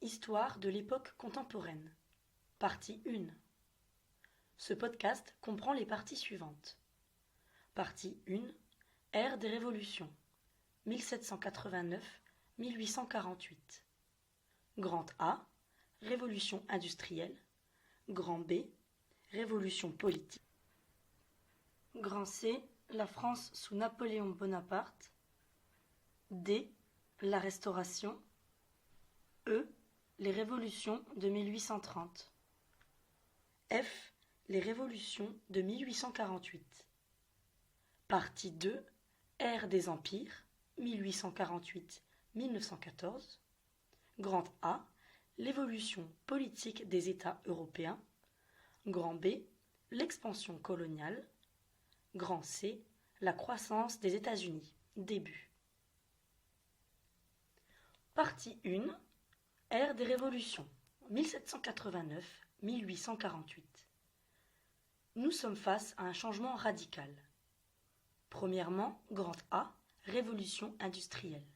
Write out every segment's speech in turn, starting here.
Histoire de l'époque contemporaine. Partie 1. Ce podcast comprend les parties suivantes. Partie 1. Ère des révolutions. 1789-1848. Grand A. Révolution industrielle. Grand B. Révolution politique. Grand C. La France sous Napoléon Bonaparte. D. La Restauration. E. Les révolutions de 1830. F. Les révolutions de 1848. Partie 2. Ère des empires, 1848-1914. Grand A. L'évolution politique des États européens. Grand B. L'expansion coloniale. Grand C. La croissance des États-Unis. Début. Partie 1. Ère des révolutions, 1789-1848. Nous sommes face à un changement radical. Premièrement, grand A, révolution industrielle.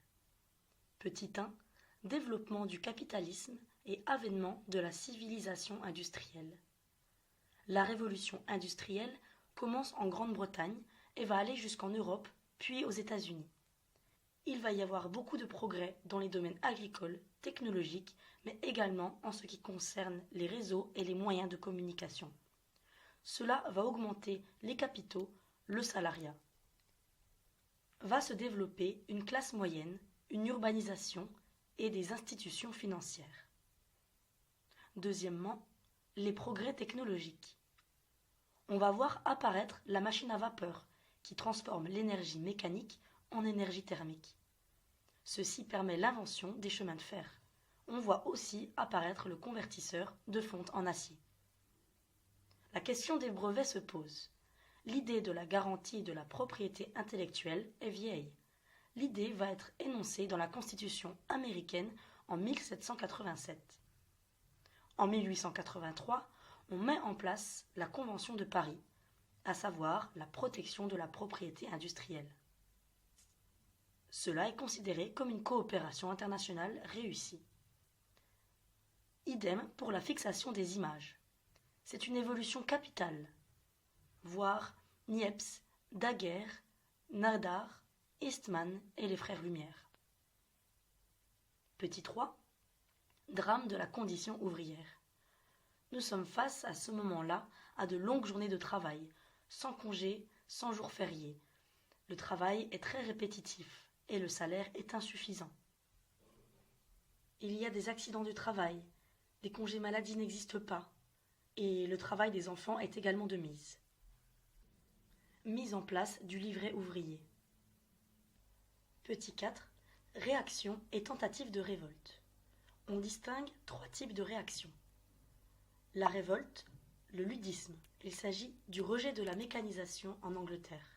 Petit 1, développement du capitalisme et avènement de la civilisation industrielle. La révolution industrielle commence en Grande-Bretagne et va aller jusqu'en Europe, puis aux États-Unis. Il va y avoir beaucoup de progrès dans les domaines agricoles, technologiques, mais également en ce qui concerne les réseaux et les moyens de communication. Cela va augmenter les capitaux, le salariat. Va se développer une classe moyenne, une urbanisation et des institutions financières. Deuxièmement, les progrès technologiques. On va voir apparaître la machine à vapeur qui transforme l'énergie mécanique en énergie thermique. Ceci permet l'invention des chemins de fer. On voit aussi apparaître le convertisseur de fonte en acier. La question des brevets se pose. L'idée de la garantie de la propriété intellectuelle est vieille. L'idée va être énoncée dans la Constitution américaine en 1787. En 1883, on met en place la Convention de Paris, à savoir la protection de la propriété industrielle. Cela est considéré comme une coopération internationale réussie. Idem pour la fixation des images. C'est une évolution capitale. Voir Niepce, Daguerre, Nadar, Eastman et les frères Lumière. Petit 3. Drame de la condition ouvrière. Nous sommes face à ce moment-là à de longues journées de travail, sans congé, sans jours fériés. Le travail est très répétitif et le salaire est insuffisant. Il y a des accidents du travail, les congés maladie n'existent pas, et le travail des enfants est également de mise. Mise en place du livret ouvrier. Petit 4. Réaction et tentative de révolte. On distingue 3 types de réactions. La révolte, le ludisme. Il s'agit du rejet de la mécanisation en Angleterre.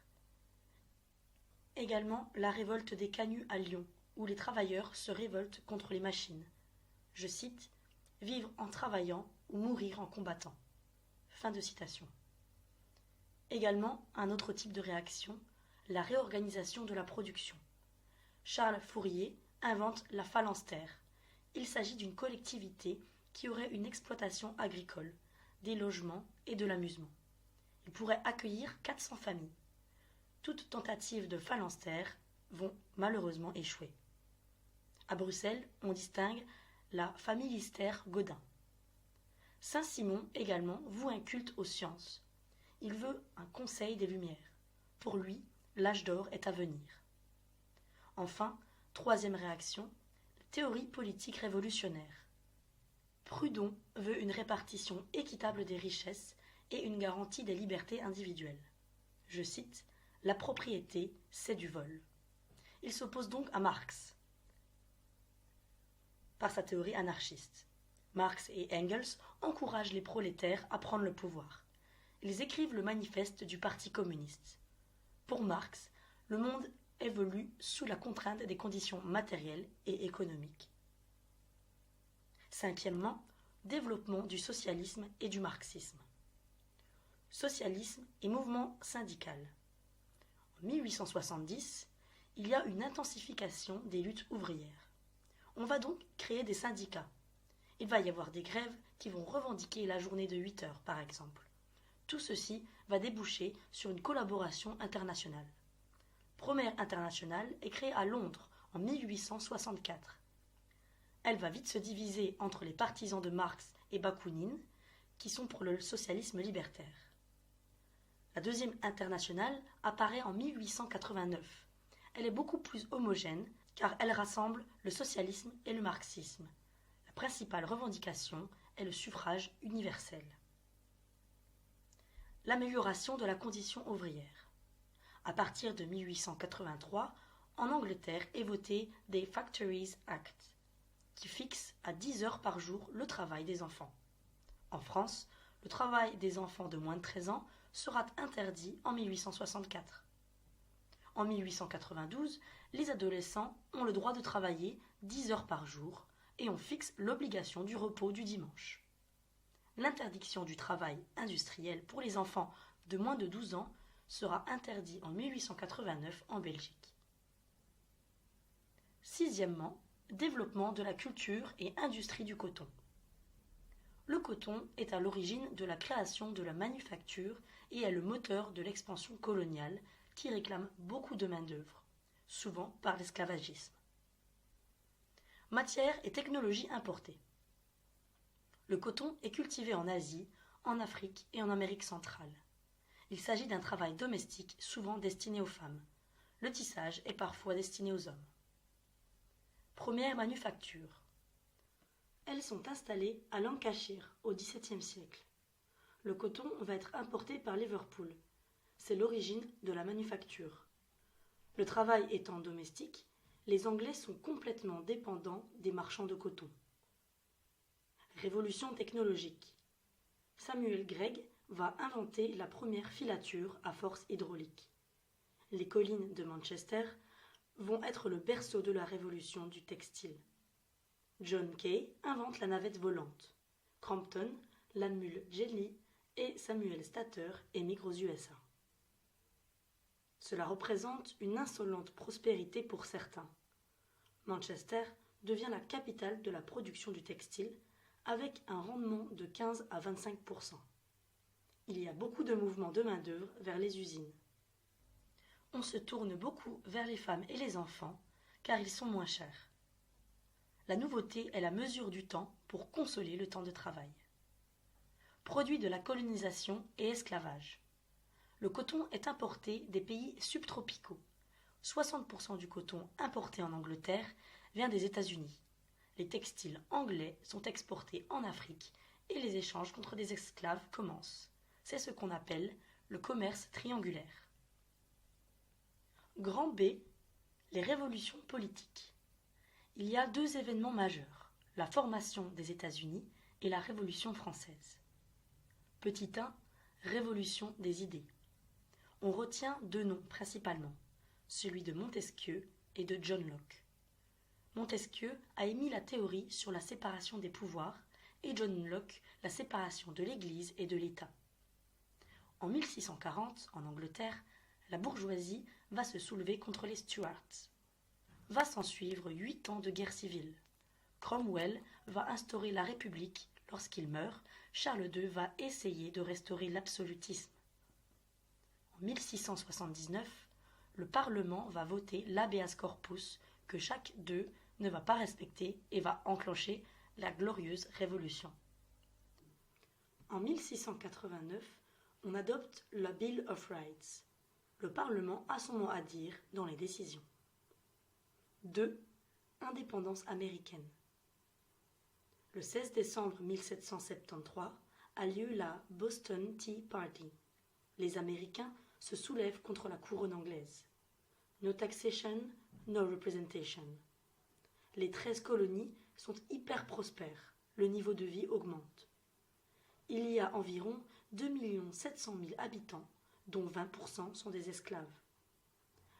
Également la révolte des canuts à Lyon, où les travailleurs se révoltent contre les machines. Je cite « Vivre en travaillant ou mourir en combattant ». Fin de citation. Également un autre type de réaction, la réorganisation de la production. Charles Fourier invente la phalanstère. Il s'agit d'une collectivité qui aurait une exploitation agricole, des logements et de l'amusement. Il pourrait accueillir 400 familles. Toutes tentatives de phalanstère vont malheureusement échouer. À Bruxelles, on distingue la familistère Godin. Saint-Simon également voue un culte aux sciences. Il veut un conseil des Lumières. Pour lui, l'âge d'or est à venir. Enfin, 3e réaction, théorie politique révolutionnaire. Proudhon veut une répartition équitable des richesses et une garantie des libertés individuelles. Je cite « La propriété, c'est du vol ». Il s'oppose donc à Marx par sa théorie anarchiste. Marx et Engels encouragent les prolétaires à prendre le pouvoir. Ils écrivent le manifeste du Parti communiste. Pour Marx, le monde évolue sous la contrainte des conditions matérielles et économiques. 5e, développement du socialisme et du marxisme. Socialisme et mouvement syndical. En 1870, il y a une intensification des luttes ouvrières. On va donc créer des syndicats. Il va y avoir des grèves qui vont revendiquer la journée de 8 heures, par exemple. Tout ceci va déboucher sur une collaboration internationale. Première internationale est créée à Londres en 1864. Elle va vite se diviser entre les partisans de Marx et Bakounine, qui sont pour le socialisme libertaire. La deuxième internationale apparaît en 1889. Elle est beaucoup plus homogène car elle rassemble le socialisme et le marxisme. La principale revendication est le suffrage universel. L'amélioration de la condition ouvrière. À partir de 1883, en Angleterre est voté des Factories Act, qui fixe à 10 heures par jour le travail des enfants. En France, le travail des enfants de moins de 13 ans sera interdit en 1864. En 1892, les adolescents ont le droit de travailler 10 heures par jour et on fixe l'obligation du repos du dimanche. L'interdiction du travail industriel pour les enfants de moins de 12 ans sera interdite en 1889 en Belgique. Sixièmement, développement de la culture et industrie du coton. Le coton est à l'origine de la création de la manufacture et est le moteur de l'expansion coloniale qui réclame beaucoup de main-d'œuvre, souvent par l'esclavagisme. Matière et technologie importées. Le coton est cultivé en Asie, en Afrique et en Amérique centrale. Il s'agit d'un travail domestique souvent destiné aux femmes. Le tissage est parfois destiné aux hommes. Première manufacture. Elles sont installées à Lancashire au XVIIe siècle. Le coton va être importé par Liverpool. C'est l'origine de la manufacture. Le travail étant domestique, les Anglais sont complètement dépendants des marchands de coton. Révolution technologique. Samuel Gregg va inventer la première filature à force hydraulique. Les collines de Manchester vont être le berceau de la révolution du textile. John Kay invente la navette volante. Crompton, la mule Jelly et Samuel Statter émigrent aux USA. Cela représente une insolente prospérité pour certains. Manchester devient la capitale de la production du textile avec un rendement de 15 à 25%. Il y a beaucoup de mouvements de main-d'œuvre vers les usines. On se tourne beaucoup vers les femmes et les enfants car ils sont moins chers. La nouveauté est la mesure du temps pour consoler le temps de travail. Produit de la colonisation et esclavage. Le coton est importé des pays subtropicaux. 60% du coton importé en Angleterre vient des États-Unis. Les textiles anglais sont exportés en Afrique et les échanges contre des esclaves commencent. C'est ce qu'on appelle le commerce triangulaire. Grand B, les révolutions politiques. Il y a deux événements majeurs, la formation des États-Unis et la Révolution française. Petit 1, révolution des idées. On retient deux noms principalement, celui de Montesquieu et de John Locke. Montesquieu a émis la théorie sur la séparation des pouvoirs et John Locke la séparation de l'Église et de l'État. En 1640, en Angleterre, la bourgeoisie va se soulever contre les Stuarts. Va s'ensuivre 8 ans de guerre civile. Cromwell va instaurer la République. Lorsqu'il meurt, Charles II va essayer de restaurer l'absolutisme. En 1679, le Parlement va voter l'habeas corpus que chaque d'eux ne va pas respecter et va enclencher la glorieuse Révolution. En 1689, on adopte la Bill of Rights. Le Parlement a son mot à dire dans les décisions. 2. Indépendance américaine. Le 16 décembre 1773 a lieu la Boston Tea Party. Les Américains se soulèvent contre la couronne anglaise. No taxation, no representation. Les 13 colonies sont hyper prospères. Le niveau de vie augmente. Il y a environ 2 700 000 habitants, dont 20% sont des esclaves.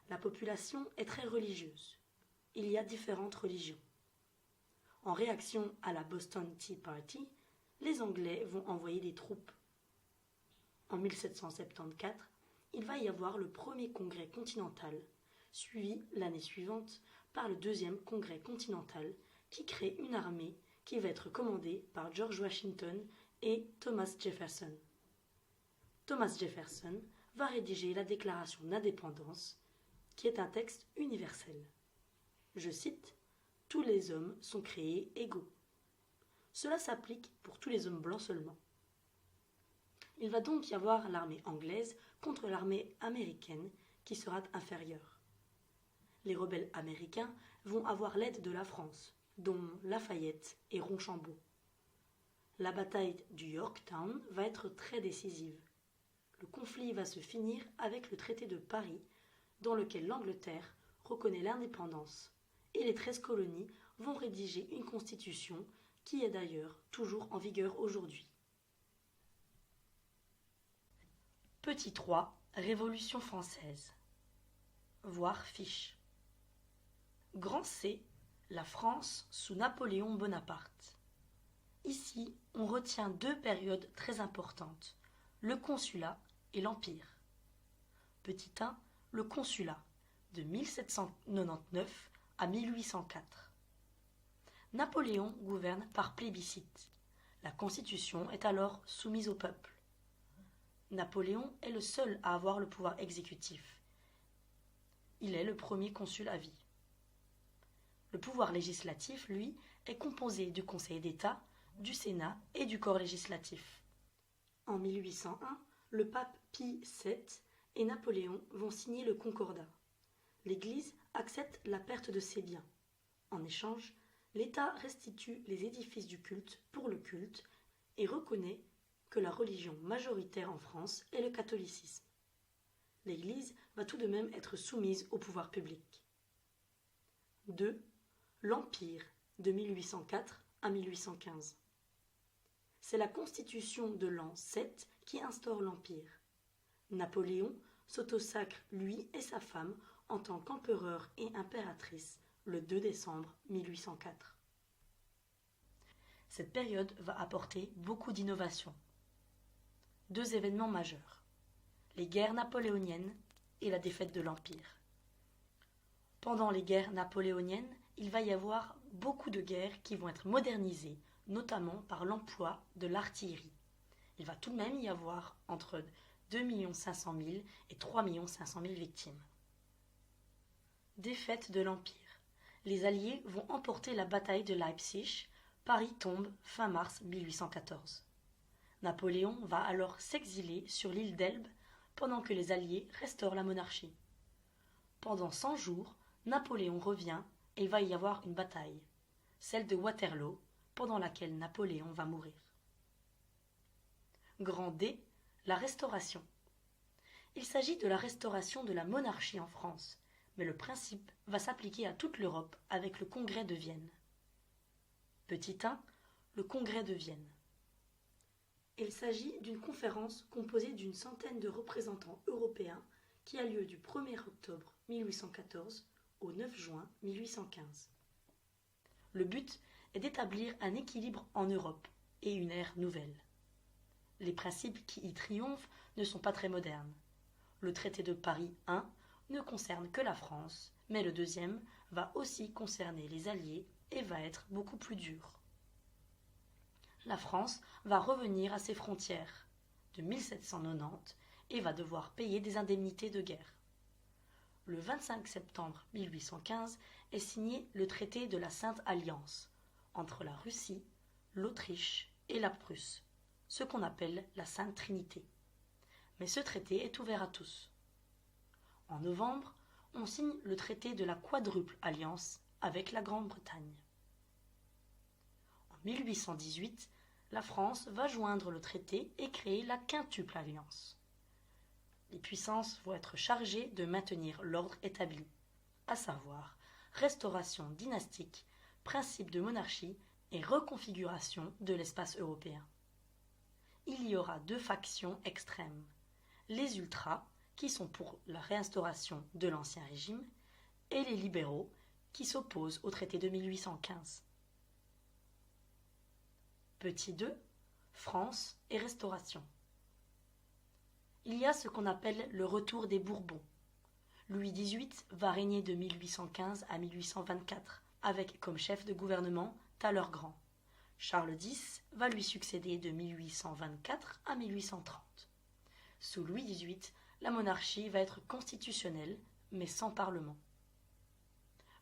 La population est très religieuse. Il y a différentes religions. En réaction à la Boston Tea Party, les Anglais vont envoyer des troupes. En 1774, il va y avoir le premier congrès continental, suivi l'année suivante par le deuxième congrès continental qui crée une armée qui va être commandé par George Washington et Thomas Jefferson. Thomas Jefferson va rédiger la Déclaration d'indépendance, qui est un texte universel. Je cite « Tous les hommes sont créés égaux ». Cela s'applique pour tous les hommes blancs seulement. Il va donc y avoir l'armée anglaise contre l'armée américaine qui sera inférieure. Les rebelles américains vont avoir l'aide de la France, dont Lafayette et Rochambeau. La bataille du Yorktown va être très décisive. Le conflit va se finir avec le traité de Paris, dans lequel l'Angleterre reconnaît l'indépendance, et les 13 colonies vont rédiger une constitution qui est d'ailleurs toujours en vigueur aujourd'hui. Petit 3. Révolution française. Voir fiche. Grand C. La France sous Napoléon Bonaparte. Ici, on retient deux périodes très importantes, le consulat et l'Empire. Petit 1. Le consulat, de 1799 à 1804. Napoléon gouverne par plébiscite. La Constitution est alors soumise au peuple. Napoléon est le seul à avoir le pouvoir exécutif. Il est le premier consul à vie. Le pouvoir législatif, lui, est composé du Conseil d'État, du Sénat et du corps législatif. En 1801, le pape Pie VII et Napoléon vont signer le Concordat. L'Église accepte la perte de ses biens. En échange, l'État restitue les édifices du culte pour le culte et reconnaît que la religion majoritaire en France est le catholicisme. L'Église va tout de même être soumise au pouvoir public. 2. L'Empire, de 1804 à 1815. C'est la constitution de l'an 7 qui instaure l'Empire. Napoléon s'autosacre lui et sa femme en tant qu'empereur et impératrice le 2 décembre 1804. Cette période va apporter beaucoup d'innovations. Deux événements majeurs, les guerres napoléoniennes et la défaite de l'Empire. Pendant les guerres napoléoniennes, il va y avoir beaucoup de guerres qui vont être modernisées, notamment par l'emploi de l'artillerie. Il va tout de même y avoir entre 2 500 000 et 3 500 000 victimes. Défaite de l'Empire. Les Alliés vont emporter la bataille de Leipzig. Paris tombe fin mars 1814. Napoléon va alors s'exiler sur l'île d'Elbe pendant que les Alliés restaurent la monarchie. Pendant 100 jours, Napoléon revient et il va y avoir une bataille, celle de Waterloo, pendant laquelle Napoléon va mourir. Grand D, la Restauration. Il s'agit de la restauration de la monarchie en France, mais le principe va s'appliquer à toute l'Europe avec le Congrès de Vienne. Petit 1, le Congrès de Vienne. Il s'agit d'une conférence composée d'une centaine de représentants européens qui a lieu du 1er octobre 1814 au 9 juin 1815. Le but est d'établir un équilibre en Europe et une ère nouvelle. Les principes qui y triomphent ne sont pas très modernes. Le traité de Paris I ne concerne que la France, mais le deuxième va aussi concerner les Alliés et va être beaucoup plus dur. La France va revenir à ses frontières de 1790 et va devoir payer des indemnités de guerre. Le 25 septembre 1815 est signé le traité de la Sainte Alliance entre la Russie, l'Autriche et la Prusse, ce qu'on appelle la Sainte Trinité. Mais ce traité est ouvert à tous. En novembre, on signe le traité de la Quadruple Alliance avec la Grande-Bretagne. En 1818, la France va joindre le traité et créer la Quintuple Alliance. Les puissances vont être chargées de maintenir l'ordre établi, à savoir restauration dynastique, principe de monarchie et reconfiguration de l'espace européen. Il y aura deux factions extrêmes, les ultras, qui sont pour la réinstauration de l'Ancien Régime, et les libéraux, qui s'opposent au traité de 1815. Petit 2, France et Restauration. Il y a ce qu'on appelle le retour des Bourbons. Louis XVIII va régner de 1815 à 1824, avec comme chef de gouvernement Talleyrand. Charles X va lui succéder de 1824 à 1830. Sous Louis XVIII, la monarchie va être constitutionnelle, mais sans parlement.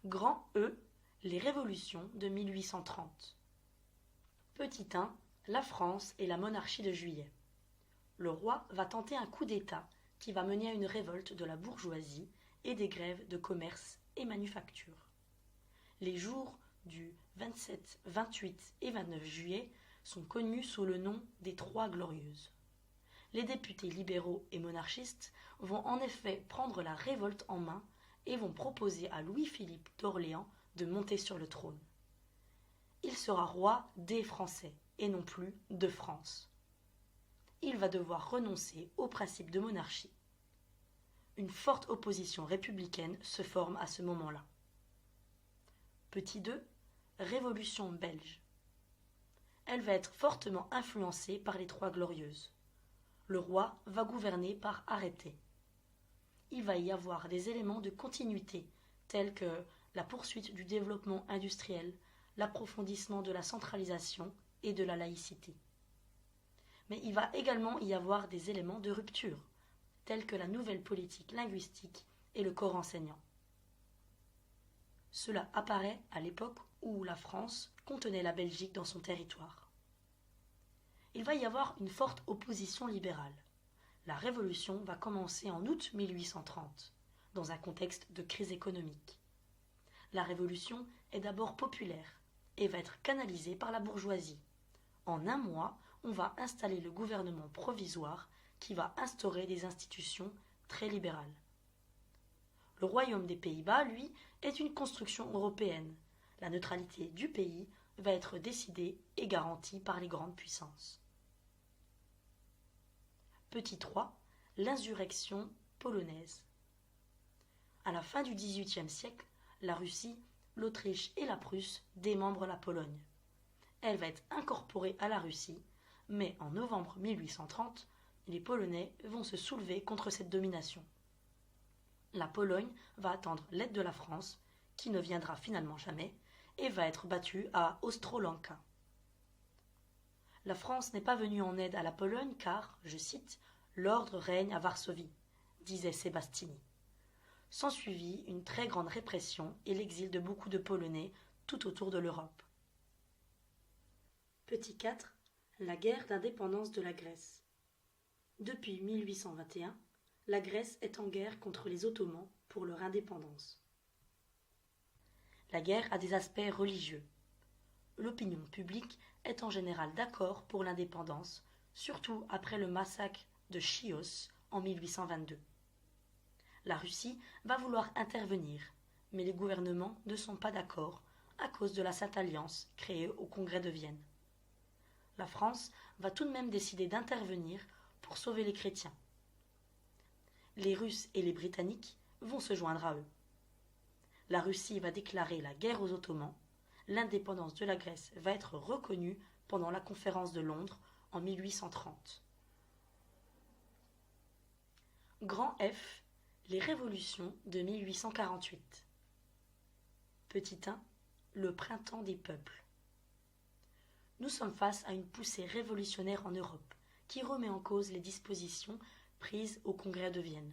Grand E, les révolutions de 1830. Petit 1, la France et la monarchie de Juillet. Le roi va tenter un coup d'État qui va mener à une révolte de la bourgeoisie et des grèves de commerce et manufacture. Les jours du 27, 28 et 29 juillet sont connus sous le nom des Trois Glorieuses. Les députés libéraux et monarchistes vont en effet prendre la révolte en main et vont proposer à Louis-Philippe d'Orléans de monter sur le trône. Il sera roi des Français et non plus de France. Il va devoir renoncer au principe de monarchie. Une forte opposition républicaine se forme à ce moment-là. Petit 2, Révolution belge. Elle va être fortement influencée par les Trois Glorieuses. Le roi va gouverner par arrêté. Il va y avoir des éléments de continuité, tels que la poursuite du développement industriel, l'approfondissement de la centralisation et de la laïcité. Mais il va également y avoir des éléments de rupture, tels que la nouvelle politique linguistique et le corps enseignant. Cela apparaît à l'époque où la France contenait la Belgique dans son territoire. Il va y avoir une forte opposition libérale. La Révolution va commencer en août 1830, dans un contexte de crise économique. La Révolution est d'abord populaire et va être canalisée par la bourgeoisie. En un mois, on va installer le gouvernement provisoire qui va instaurer des institutions très libérales. Le royaume des Pays-Bas, lui, est une construction européenne. La neutralité du pays va être décidée et garantie par les grandes puissances. Petit 3, l'insurrection polonaise. À la fin du XVIIIe siècle, la Russie, l'Autriche et la Prusse démembrent la Pologne. Elle va être incorporée à la Russie, mais en novembre 1830, les Polonais vont se soulever contre cette domination. La Pologne va attendre l'aide de la France, qui ne viendra finalement jamais, et va être battue à Ostrołęka. La France n'est pas venue en aide à la Pologne car, je cite, « l'ordre règne à Varsovie », disait Sébastini. S'ensuivit une très grande répression et l'exil de beaucoup de Polonais tout autour de l'Europe. Petit 4. La guerre d'indépendance de la Grèce. Depuis 1821, la Grèce est en guerre contre les Ottomans pour leur indépendance. La guerre a des aspects religieux. L'opinion publique est en général d'accord pour l'indépendance, surtout après le massacre de Chios en 1822. La Russie va vouloir intervenir, mais les gouvernements ne sont pas d'accord à cause de la Sainte Alliance créée au Congrès de Vienne. La France va tout de même décider d'intervenir pour sauver les chrétiens. Les Russes et les Britanniques vont se joindre à eux. La Russie va déclarer la guerre aux Ottomans. L'indépendance de la Grèce va être reconnue pendant la conférence de Londres en 1830. Grand F, les révolutions de 1848. Petit 1, le printemps des peuples. Nous sommes face à une poussée révolutionnaire en Europe qui remet en cause les dispositions prises au Congrès de Vienne.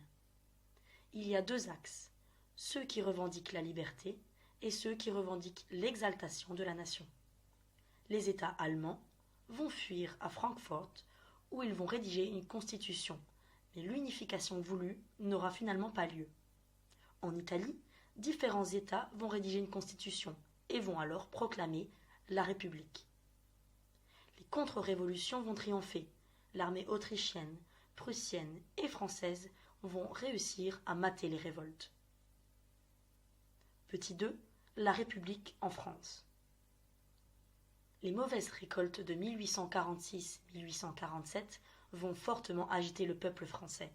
Il y a deux axes, ceux qui revendiquent la liberté et ceux qui revendiquent l'exaltation de la nation. Les États allemands vont fuir à Francfort où ils vont rédiger une constitution, mais l'unification voulue n'aura finalement pas lieu. En Italie, différents États vont rédiger une constitution et vont alors proclamer la République. Les contre-révolutions vont triompher. L'armée autrichienne, prussienne et française vont réussir à mater les révoltes. Petit 2. La République en France. Les mauvaises récoltes de 1846-1847 vont fortement agiter le peuple français.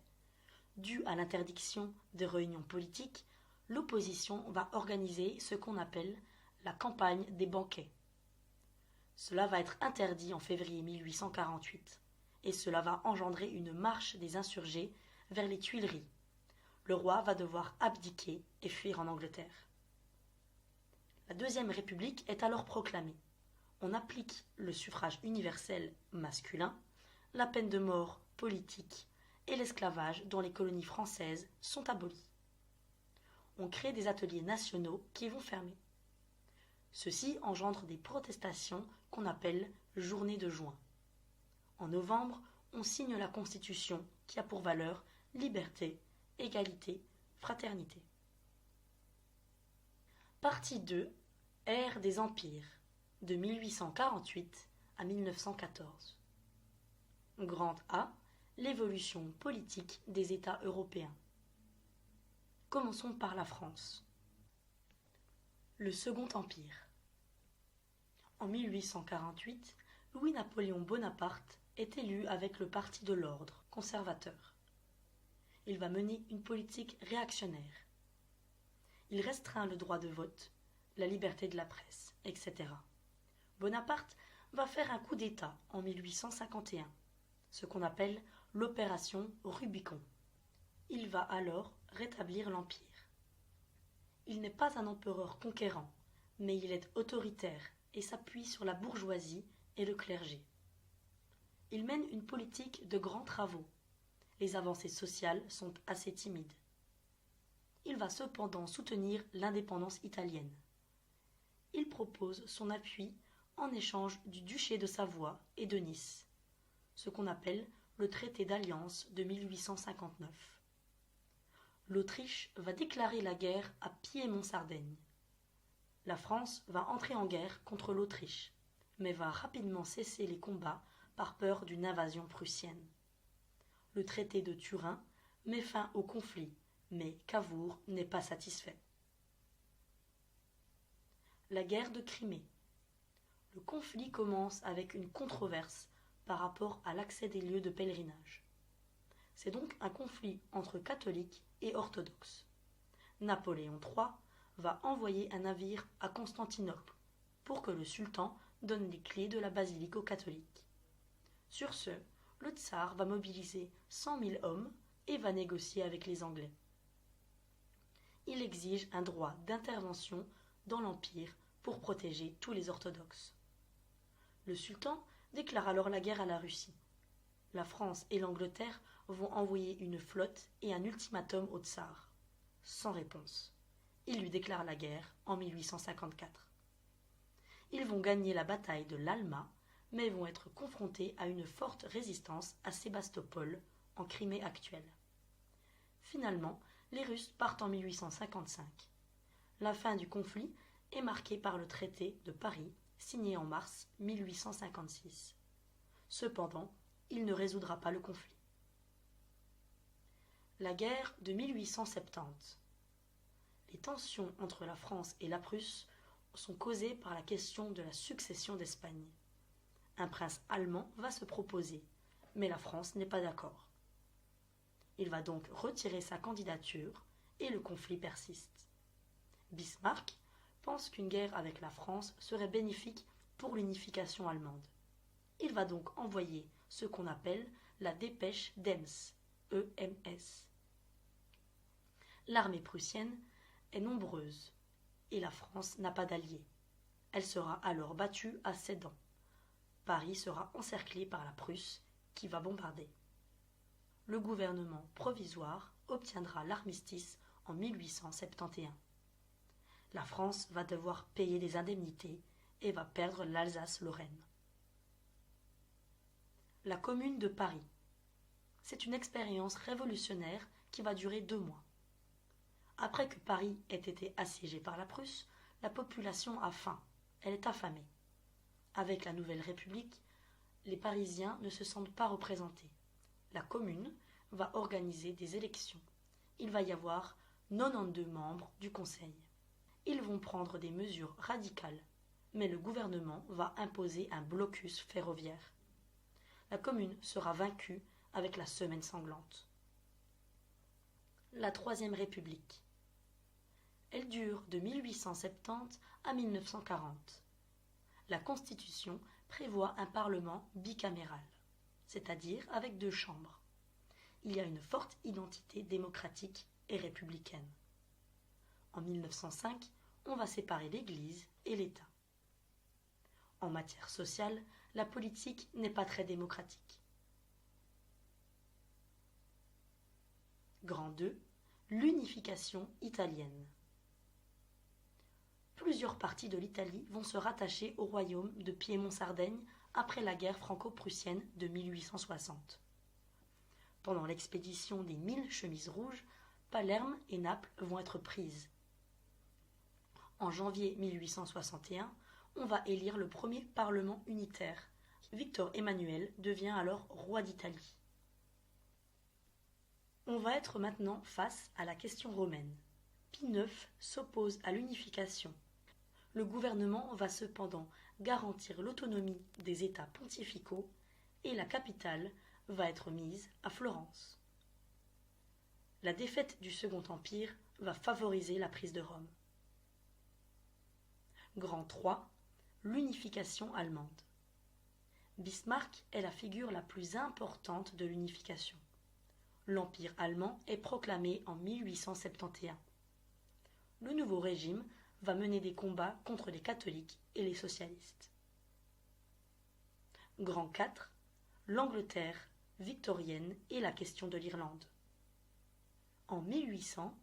Dû à l'interdiction des réunions politiques, l'opposition va organiser ce qu'on appelle la campagne des banquets. Cela va être interdit en février 1848 et cela va engendrer une marche des insurgés vers les Tuileries. Le roi va devoir abdiquer et fuir en Angleterre. La Deuxième République est alors proclamée. On applique le suffrage universel masculin, la peine de mort politique et l'esclavage dans les colonies françaises sont abolis. On crée des ateliers nationaux qui vont fermer. Ceci engendre des protestations qu'on appelle Journée de juin. En novembre, on signe la Constitution qui a pour valeur liberté, égalité, fraternité. Partie 2. Ère des empires, de 1848 à 1914. Grand A. L'évolution politique des États européens. Commençons par la France. Le Second Empire. En 1848, Louis-Napoléon Bonaparte est élu avec le Parti de l'Ordre, conservateur. Il va mener une politique réactionnaire. Il restreint le droit de vote, la liberté de la presse, etc. Bonaparte va faire un coup d'État en 1851, ce qu'on appelle l'opération Rubicon. Il va alors rétablir l'Empire. Il n'est pas un empereur conquérant, mais il est autoritaire et s'appuie sur la bourgeoisie et le clergé. Il mène une politique de grands travaux. Les avancées sociales sont assez timides. Il va cependant soutenir l'indépendance italienne. Il propose son appui en échange du duché de Savoie et de Nice, ce qu'on appelle le traité d'alliance de 1859. L'Autriche va déclarer la guerre à Piémont-Sardaigne. La France va entrer en guerre contre l'Autriche, mais va rapidement cesser les combats par peur d'une invasion prussienne. Le traité de Turin met fin au conflit, mais Cavour n'est pas satisfait. La guerre de Crimée. Le conflit commence avec une controverse par rapport à l'accès des lieux de pèlerinage. C'est donc un conflit entre catholiques et orthodoxes. Napoléon III va envoyer un navire à Constantinople pour que le sultan donne les clés de la basilique aux catholiques. Sur ce, le tsar va mobiliser 100 000 hommes et va négocier avec les Anglais. Il exige un droit d'intervention dans l'Empire pour protéger tous les orthodoxes. Le sultan déclare alors la guerre à la Russie. La France et l'Angleterre vont envoyer une flotte et un ultimatum au tsar. Sans réponse. Ils lui déclarent la guerre en 1854. Ils vont gagner la bataille de l'Alma, mais vont être confrontés à une forte résistance à Sébastopol, en Crimée actuelle. Finalement, les Russes partent en 1855. La fin du conflit est marquée par le traité de Paris, signé en mars 1856. Cependant, il ne résoudra pas le conflit. La guerre de 1870. Les tensions entre la France et la Prusse sont causées par la question de la succession d'Espagne. Un prince allemand va se proposer, mais la France n'est pas d'accord. Il va donc retirer sa candidature et le conflit persiste. Bismarck pense qu'une guerre avec la France serait bénéfique pour l'unification allemande. Il va donc envoyer ce qu'on appelle la dépêche d'Ems, EMS. L'armée prussienne est nombreuse et la France n'a pas d'alliés. Elle sera alors battue à Sedan. Paris sera encerclé par la Prusse qui va bombarder. Le gouvernement provisoire obtiendra l'armistice en 1871. La France va devoir payer des indemnités et va perdre l'Alsace-Lorraine. La Commune de Paris. C'est une expérience révolutionnaire qui va durer 2 mois. Après que Paris ait été assiégé par la Prusse, la population a faim, elle est affamée. Avec la Nouvelle République, les Parisiens ne se sentent pas représentés. La Commune va organiser des élections. Il va y avoir 92 membres du Conseil. Ils vont prendre des mesures radicales, mais le gouvernement va imposer un blocus ferroviaire. La Commune sera vaincue avec la Semaine sanglante. La Troisième République. Elle dure de 1870 à 1940. La Constitution prévoit un Parlement bicaméral, c'est-à-dire avec 2 chambres. Il y a une forte identité démocratique et républicaine. En 1905, on va séparer l'Église et l'État. En matière sociale, la politique n'est pas très démocratique. Grand 2. L'unification italienne. Plusieurs parties de l'Italie vont se rattacher au royaume de Piémont-Sardaigne après la guerre franco-prussienne de 1860. Pendant l'expédition des 1000 chemises rouges, Palerme et Naples vont être prises. En janvier 1861, on va élire le premier parlement unitaire. Victor Emmanuel devient alors roi d'Italie. On va être maintenant face à la question romaine. Pie IX s'oppose à l'unification. Le gouvernement va cependant garantir l'autonomie des États pontificaux et la capitale va être mise à Florence. La défaite du Second Empire va favoriser la prise de Rome. Grand 3. L'unification allemande. Bismarck est la figure la plus importante de l'unification. L'Empire allemand est proclamé en 1871. Le nouveau régime va mener des combats contre les catholiques et les socialistes. Grand 4. L'Angleterre victorienne et la question de l'Irlande. En 1800,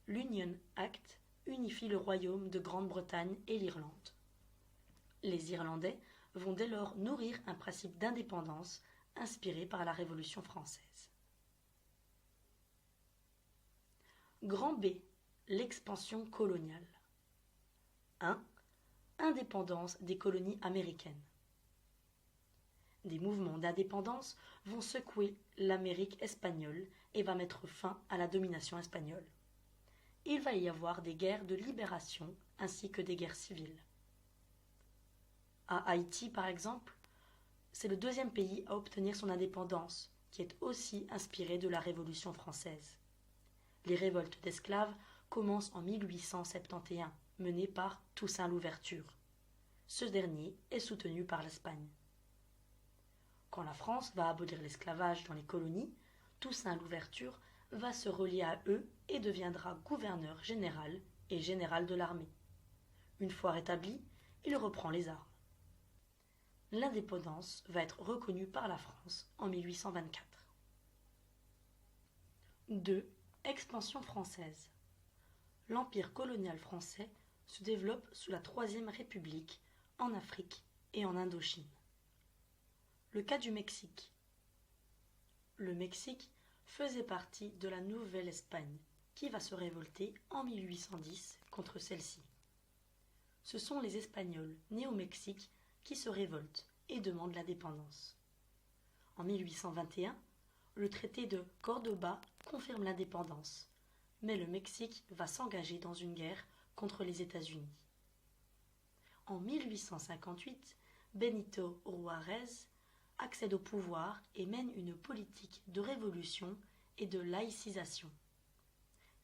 l'Union Act unifie le royaume de Grande-Bretagne et l'Irlande. Les Irlandais vont dès lors nourrir un principe d'indépendance inspiré par la Révolution française. Grand B. L'expansion coloniale. 1. Indépendance des colonies américaines. Des mouvements d'indépendance vont secouer l'Amérique espagnole et va mettre fin à la domination espagnole. Il va y avoir des guerres de libération ainsi que des guerres civiles. À Haïti, par exemple, c'est le deuxième pays à obtenir son indépendance, qui est aussi inspiré de la Révolution française. Les révoltes d'esclaves commencent en 1871, menées par Toussaint Louverture. Ce dernier est soutenu par l'Espagne. Quand la France va abolir l'esclavage dans les colonies, Toussaint Louverture va se relier à eux et deviendra gouverneur général et général de l'armée. Une fois rétabli, il reprend les armes. L'indépendance va être reconnue par la France en 1824. 2. Expansion française. L'empire colonial français se développe sous la Troisième République en Afrique et en Indochine. Le cas du Mexique. Le Mexique faisait partie de la Nouvelle-Espagne, qui va se révolter en 1810 contre celle-ci. Ce sont les Espagnols nés au Mexique qui se révoltent et demandent l'indépendance. En 1821, le traité de Cordoba confirme l'indépendance, mais le Mexique va s'engager dans une guerre contre les États-Unis. En 1858, Benito Juárez accède au pouvoir et mène une politique de révolution et de laïcisation.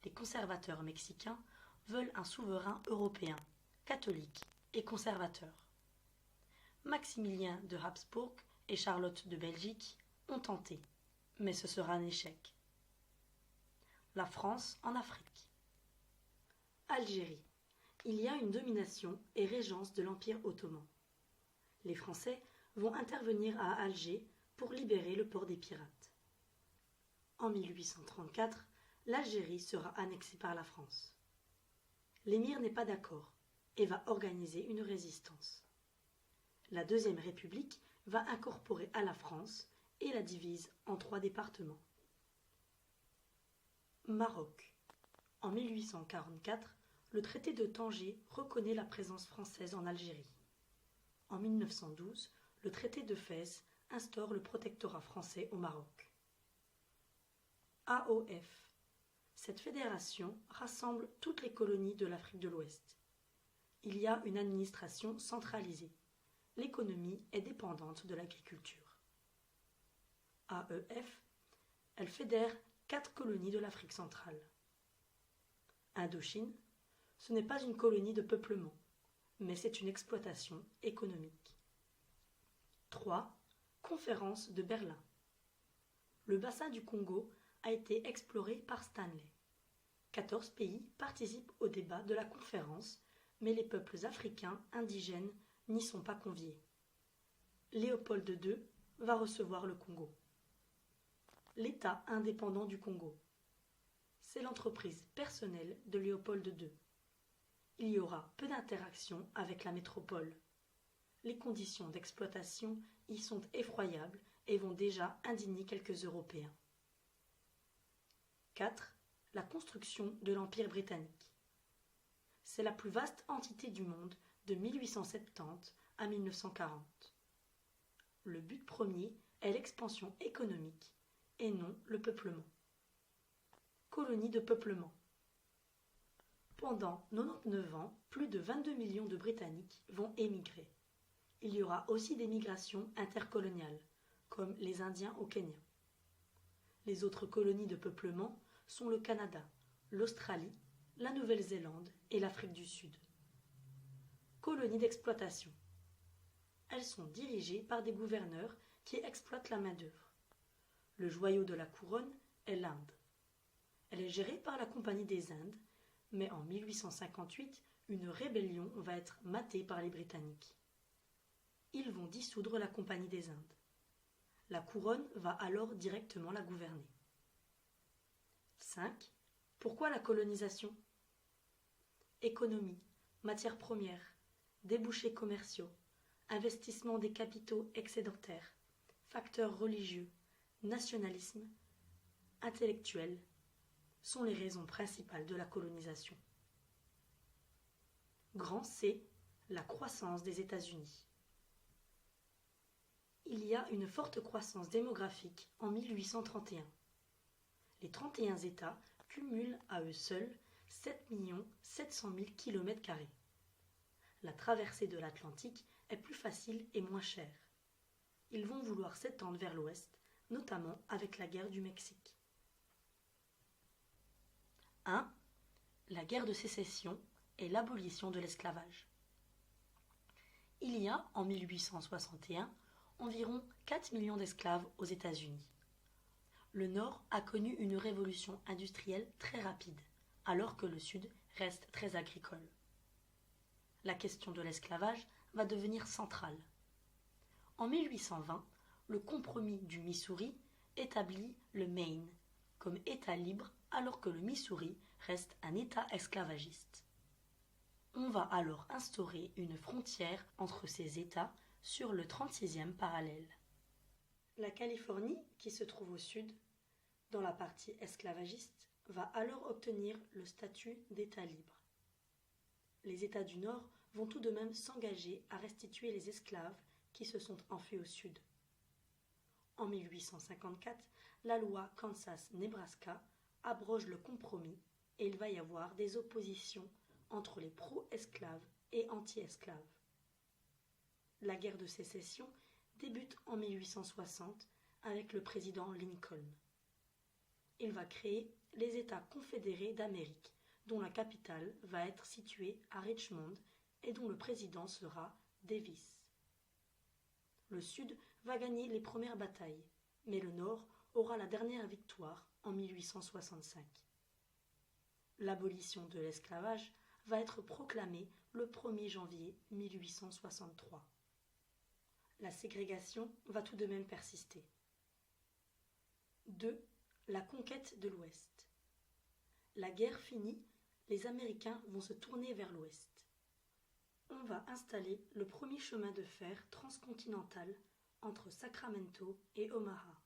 Les conservateurs mexicains veulent un souverain européen, catholique et conservateur. Maximilien de Habsbourg et Charlotte de Belgique ont tenté, mais ce sera un échec. La France en Afrique. Algérie. Il y a une domination et régence de l'Empire ottoman. Les Français vont intervenir à Alger pour libérer le port des pirates. En 1834, l'Algérie sera annexée par la France. L'émir n'est pas d'accord et va organiser une résistance. La Deuxième République va incorporer à la France et la divise en 3 départements. Maroc. En 1844, le traité de Tanger reconnaît la présence française en Algérie. En 1912, le traité de Fès instaure le protectorat français au Maroc. AOF. Cette fédération rassemble toutes les colonies de l'Afrique de l'Ouest. Il y a une administration centralisée. L'économie est dépendante de l'agriculture. AEF. Elle fédère 4 colonies de l'Afrique centrale. Indochine. Ce n'est pas une colonie de peuplement, mais c'est une exploitation économique. 3. Conférence de Berlin. Le bassin du Congo a été exploré par Stanley. 14 pays participent au débat de la conférence, mais les peuples africains indigènes n'y sont pas conviés. Léopold II va recevoir le Congo. L'État indépendant du Congo. C'est l'entreprise personnelle de Léopold II. Il y aura peu d'interactions avec la métropole. Les conditions d'exploitation y sont effroyables et vont déjà indigner quelques Européens. 4. La construction de l'Empire britannique. C'est la plus vaste entité du monde de 1870 à 1940. Le but premier est l'expansion économique et non le peuplement. Colonie de peuplement. Pendant 99 ans, plus de 22 millions de Britanniques vont émigrer. Il y aura aussi des migrations intercoloniales, comme les Indiens au Kenya. Les autres colonies de peuplement sont le Canada, l'Australie, la Nouvelle-Zélande et l'Afrique du Sud. Colonies d'exploitation. Elles sont dirigées par des gouverneurs qui exploitent la main-d'œuvre. Le joyau de la couronne est l'Inde. Elle est gérée par la Compagnie des Indes, mais en 1858, une rébellion va être matée par les Britanniques. Ils vont dissoudre la Compagnie des Indes. La couronne va alors directement la gouverner. 5. Pourquoi la colonisation? Économie, matières premières, débouchés commerciaux, investissement des capitaux excédentaires, facteurs religieux, nationalisme, intellectuel sont les raisons principales de la colonisation. Grand C, la croissance des États-Unis. Il y a une forte croissance démographique en 1831. Les 31 États cumulent à eux seuls 7 700 000 km². La traversée de l'Atlantique est plus facile et moins chère. Ils vont vouloir s'étendre vers l'ouest, notamment avec la guerre du Mexique. 1. La guerre de sécession et l'abolition de l'esclavage. Il y a, en 1861, environ 4 millions d'esclaves aux États-Unis. Le Nord a connu une révolution industrielle très rapide, alors que le Sud reste très agricole. La question de l'esclavage va devenir centrale. En 1820, le compromis du Missouri établit le Maine comme État libre alors que le Missouri reste un État esclavagiste. On va alors instaurer une frontière entre ces États sur le 36e parallèle. La Californie, qui se trouve au sud, dans la partie esclavagiste, va alors obtenir le statut d'État libre. Les États du Nord vont tout de même s'engager à restituer les esclaves qui se sont enfuis au sud. En 1854, la loi Kansas-Nebraska abroge le compromis et il va y avoir des oppositions entre les pro-esclaves et anti-esclaves. La guerre de sécession débute en 1860 avec le président Lincoln. Il va créer les États confédérés d'Amérique, dont la capitale va être située à Richmond et dont le président sera Davis. Le Sud va gagner les premières batailles, mais le Nord aura la dernière victoire en 1865. L'abolition de l'esclavage va être proclamée le 1er janvier 1863. La ségrégation va tout de même persister. 2. La conquête de l'Ouest. La guerre finie, les Américains vont se tourner vers l'Ouest. On va installer le premier chemin de fer transcontinental entre Sacramento et Omaha.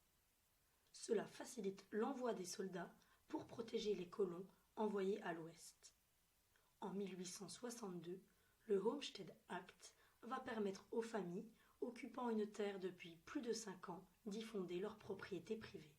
Cela facilite l'envoi des soldats pour protéger les colons envoyés à l'Ouest. En 1862, le Homestead Act va permettre aux familles occupant une terre depuis plus de 5 ans d'y fonder leur propriété privée.